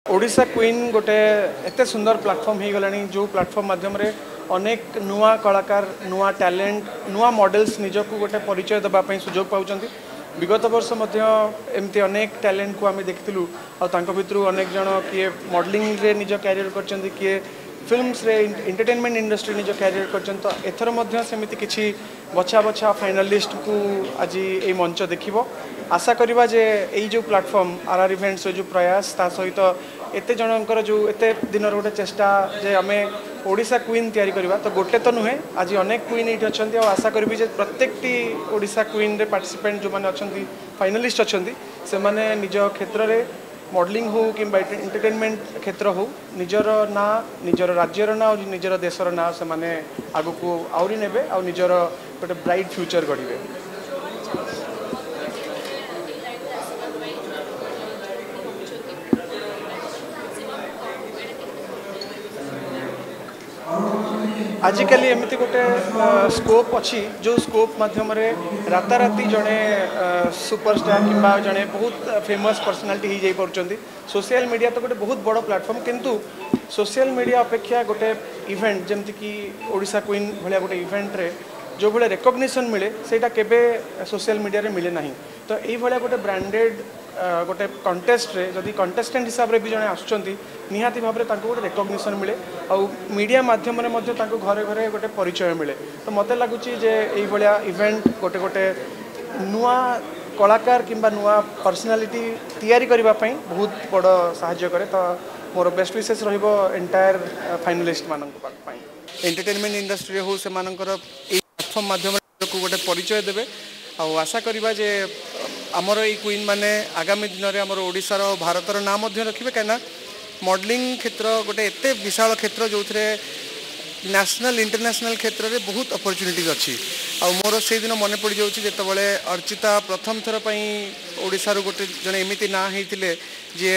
Odisha queen गोटे एत सुंदर प्लाटफर्म हो गलानी जो प्लाटफर्म माध्यम रे अनेक नुआ कलाकार नुआ टैलेंट नुआ मॉडल्स निजक गोटे परिचय देवाई सुजोग पाँच विगत वर्ष एमती अनेक टैलेंट को आम देखिलु भितर अनेक जन किए मॉडलिंग रे निज कैरियर कर किए फिल्म्स रे एंटरटेनमेंट इंडस्ट्री निज कैरियर कर एथर सेमती किसी बछा बछा फाइनालिस्ट को आज ये मंच देख आशा करवा जे यही जो प्लाटफर्म आर इवेंट्स जो प्रयास ता सहित एत जनकर जो एत दिन गोटे चेष्टा जे आम ओडिशा क्वीन तैयारी करवा तो गोटे तो नुहे आज अनेक क्वीन ये अच्छा आशा करी जे प्रत्येक ओडिशा क्वीन रे पार्टिसिपेंट जो मैंने अच्छा फाइनालिस्ट अच्छा से मैंने निज क्षेत्र में मॉडलिंग हो कि एंटरटेनमेंट क्षेत्र हो निजर ना निजर राज्यर ना और निजर देशर ना से माने आगु को आउरी नेबे और निजर गोटे ब्राइट फ्यूचर गढ़े। आजिकल एमती गोटे स्कोप अच्छी जो स्कोप माध्यम राताराति जड़े सुपरस्टार किंबा जड़े बहुत फेमस पर्सनालिटी हो जाई पारछंती। सोशल मीडिया तो गोटे बहुत बड़ प्लेटफॉर्म किंतु सोशल मीडिया अपेक्षा गोटे इवेंट जमती कि ओडिशा क्वीन भाया गोटे इवेंट रे जो भाई रेकग्निशन मिले सेटा केबे सोशल मीडिया रे मिले नहीं तो यही भाया गोटे ब्रांडेड गोटे कंटेस्ट रे जदि कंटेस्टेंट हिसाब रे भी जने आसुचंती निहाती भाव में गोटे रेकग्निशन मिले और मीडिया माध्यम घरे घरे गोटे परिचय मिले तो मत लगुच यही भाया इवेंट गोटे गोटे नुआ कलाकार किंबा नुआ पर्सनालिटी तैयारी करने बहुत बड़ साहाय्य करे तो मोर बेस्ट विशेष रहिबो एंटायर फाइनलिस्ट मानक एंटरटेनमेंट इंडस्ट्री हो से प्लेटफॉर्म माध्यम को गोटे परिचय देवे और आशा करवा जे आमर ये क्वीन माने आगामी दिन में आमर ओडिशार भारतर नाम रखिए कहीं मॉडलिंग क्षेत्र गोटे एत विशाल क्षेत्र जो नेशनल इंटरनेशनल क्षेत्र में बहुत अपॉर्चुनिटीज अच्छी आ मोर से दिन मन पड़ जाते अर्चिता प्रथम थर ओडिशार गोटे जने एमती ना होते जे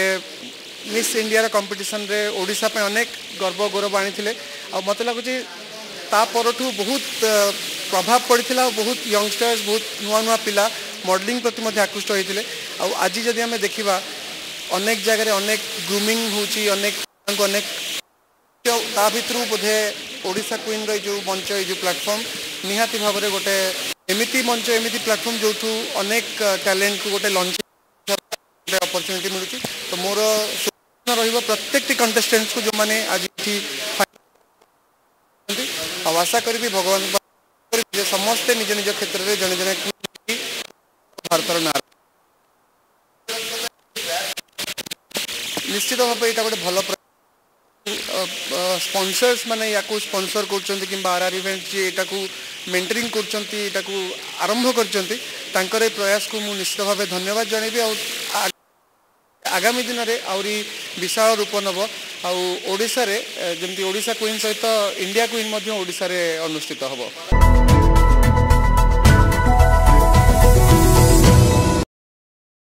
मिस इंडिया कंपटीशन रे ओडिशा पे अनेक गर्व गौरव आनी मत लगुच तापरठू बहुत प्रभाव पड़ा बहुत यंगस्टर्स बहुत नुआ नुआ पिला मॉडलिंग प्रति आकृष्ट होते आज जदि आम देखा अनेक जगह अनेक ग्रूमिंग होची अनेक अनेक ता भितर बोधे ओडिशा क्वीन जो मंच जो प्लेटफॉर्म निहाती भाव में गोटे एमती मंच एमती प्लेटफॉर्म जो अनेक टैलेंट को गोटे लॉन्च अपॉर्चुनिटी मिलूँ तो मोर प्रत्येक कंटेस्टेंट्स को जो मैंने आज आशा करी भगवान समस्ते निज निज क्षेत्र में जड़े जड़े भारतर ना निश्चित भाव यहाँ गोटे भल स्पॉन्सर्स माने या स्पॉन्सर कर आर इवेंट जी यहाँ को मेंटरिंग कर आरंभ कर प्रयास को मुझे निश्चित भाव धन्यवाद जनइबी आगामी दिन में आउरी विशाल रूप नब आउ ओडिशा रे जमती ओडिशा क्वीन सहित इंडिया क्वीन ओडिशा रे अनुष्ठित होब।